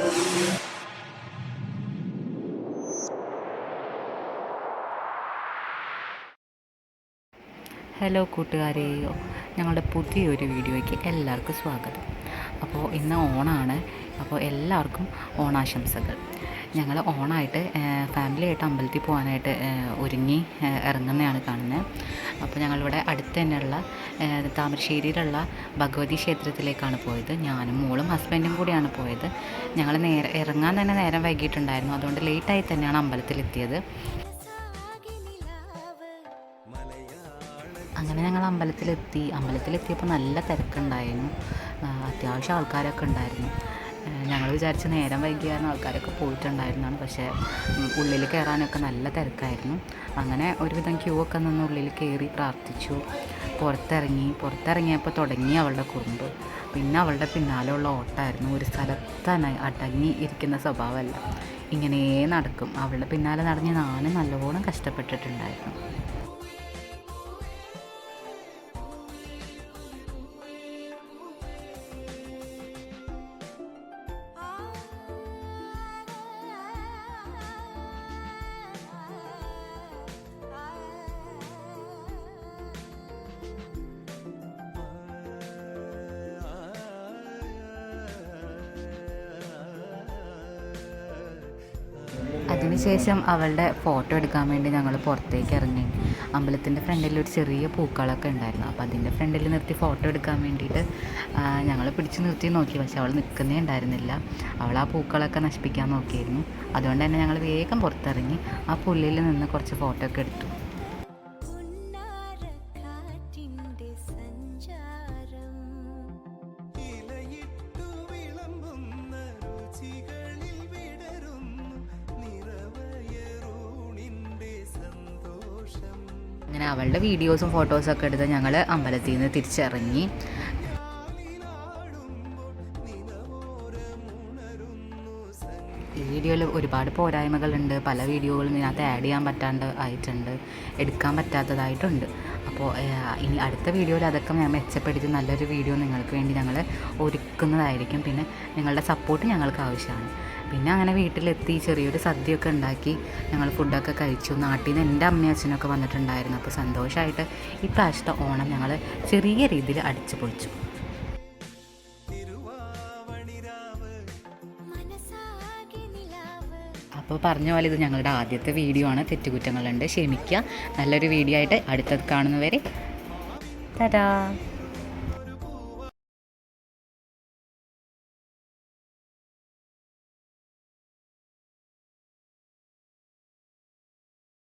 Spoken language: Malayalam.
ഹലോ കൂട്ടുകാരെ, ഞങ്ങളുടെ പുതിയൊരു വീഡിയോയ്ക്ക് എല്ലാവർക്കും സ്വാഗതം. അപ്പോൾ ഇന്ന് ഓണമാണ്. അപ്പോൾ എല്ലാവർക്കും ഓണാശംസകൾ. ഞങ്ങൾ ഓണമായിട്ട് ഫാമിലിയായിട്ട് അമ്പലത്തിൽ പോകാനായിട്ട് ഒരുങ്ങി ഇറങ്ങുന്നതാണ് കാണുന്നത്. അപ്പോൾ ഞങ്ങളിവിടെ അടുത്ത് തന്നെയുള്ള താമരശ്ശേരിയിലുള്ള ഭഗവതി ക്ഷേത്രത്തിലേക്കാണ് പോയത്. ഞാനും മോളും ഹസ്ബൻഡും കൂടിയാണ് പോയത്. ഞങ്ങൾ ഇറങ്ങാൻ തന്നെ നേരം വൈകിട്ടുണ്ടായിരുന്നു. അതുകൊണ്ട് ലേറ്റായി തന്നെയാണ് അമ്പലത്തിലെത്തിയത്. അങ്ങനെ ഞങ്ങൾ അമ്പലത്തിലെത്തിയപ്പോൾ നല്ല തിരക്കുണ്ടായിരുന്നു. അത്യാവശ്യം ആൾക്കാരൊക്കെ ഉണ്ടായിരുന്നു. ഞങ്ങൾ വിചാരിച്ച് നേരം വൈകിയായിരുന്നു ആൾക്കാരൊക്കെ പോയിട്ടുണ്ടായിരുന്നതാണ്. പക്ഷേ ഉള്ളിൽ കയറാനൊക്കെ നല്ല തിരക്കായിരുന്നു. അങ്ങനെ ഒരുവിധം ക്യൂ ഒക്കെ നിന്ന് ഉള്ളിൽ കയറി പ്രാർത്ഥിച്ചു. പുറത്തിറങ്ങിയപ്പോൾ തുടങ്ങി അവളുടെ കുറുമ്പ്. പിന്നെ അവളുടെ പിന്നാലെയുള്ള ഓട്ടമായിരുന്നു. ഒരു സ്ഥലത്ത് അടങ്ങി ഇരിക്കുന്ന സ്വഭാവമല്ല, ഇങ്ങനെ നടക്കും. അവളുടെ പിന്നാലെ നടന്ന് ഞാനും നല്ലോണം കഷ്ടപ്പെട്ടിട്ടുണ്ടായിരുന്നു. അതിനുശേഷം അവളുടെ ഫോട്ടോ എടുക്കാൻ വേണ്ടി ഞങ്ങൾ പുറത്തേക്ക് ഇറങ്ങി. അമ്പലത്തിൻ്റെ ഫ്രണ്ടിൽ ഒരു ചെറിയ പൂക്കളൊക്കെ ഉണ്ടായിരുന്നു. അപ്പോൾ അതിൻ്റെ ഫ്രണ്ടിൽ നിർത്തി ഫോട്ടോ എടുക്കാൻ വേണ്ടിയിട്ട് ഞങ്ങൾ പിടിച്ച് നിർത്തി നോക്കി. പക്ഷെ അവൾ നിൽക്കുന്നേ ഉണ്ടായിരുന്നില്ല. അവൾ ആ പൂക്കളൊക്കെ നശിപ്പിക്കാൻ നോക്കിയായിരുന്നു. അതുകൊണ്ട് തന്നെ ഞങ്ങൾ വേഗം പുറത്തിറങ്ങി ആ പുല്ലിൽ നിന്ന് കുറച്ച് ഫോട്ടോ ഒക്കെ എടുത്തു. അങ്ങനെ അവളുടെ വീഡിയോസും ഫോട്ടോസൊക്കെ എടുത്ത് ഞങ്ങൾ അമ്പലത്തിൽ നിന്ന് തിരിച്ചിറങ്ങി. ഈ വീഡിയോയിൽ ഒരുപാട് പോരായ്മകളുണ്ട്. പല വീഡിയോകളും ഇതിനകത്ത് ആഡ് ചെയ്യാൻ പറ്റാണ്ട് ആയിട്ടുണ്ട്, എടുക്കാൻ പറ്റാത്തതായിട്ടുണ്ട്. അപ്പോൾ ഇനി അടുത്ത വീഡിയോയിൽ അതൊക്കെ ഞാൻ മെച്ചപ്പെടുത്തി നല്ലൊരു വീഡിയോ നിങ്ങൾക്ക് വേണ്ടി ഞങ്ങൾ ഒരുക്കുന്നതായിരിക്കും. പിന്നെ നിങ്ങളുടെ സപ്പോർട്ട് ഞങ്ങൾക്ക് ആവശ്യമാണ്. പിന്നെ അങ്ങനെ വീട്ടിലെത്തി ചെറിയൊരു സദ്യയൊക്കെ ഉണ്ടാക്കി ഞങ്ങൾ ഫുഡൊക്കെ കഴിച്ചു. നാട്ടിൽ നിന്ന് എൻ്റെ അമ്മയും അച്ഛനൊക്കെ വന്നിട്ടുണ്ടായിരുന്നു. അപ്പോൾ സന്തോഷമായിട്ട് ഇപ്രാവശ്യത്തെ ഓണം ഞങ്ങൾ ചെറിയ രീതിയിൽ അടിച്ചു പൊളിച്ചു. അപ്പോൾ പറഞ്ഞ പോലെ ഇത് ഞങ്ങളുടെ ആദ്യത്തെ വീഡിയോ ആണ്. തെറ്റുകുറ്റങ്ങളുണ്ട്, ക്ഷമിക്കുക. നല്ലൊരു വീഡിയോ ആയിട്ട് അടുത്തത് കാണുന്നവരെ ടാറ്റാ.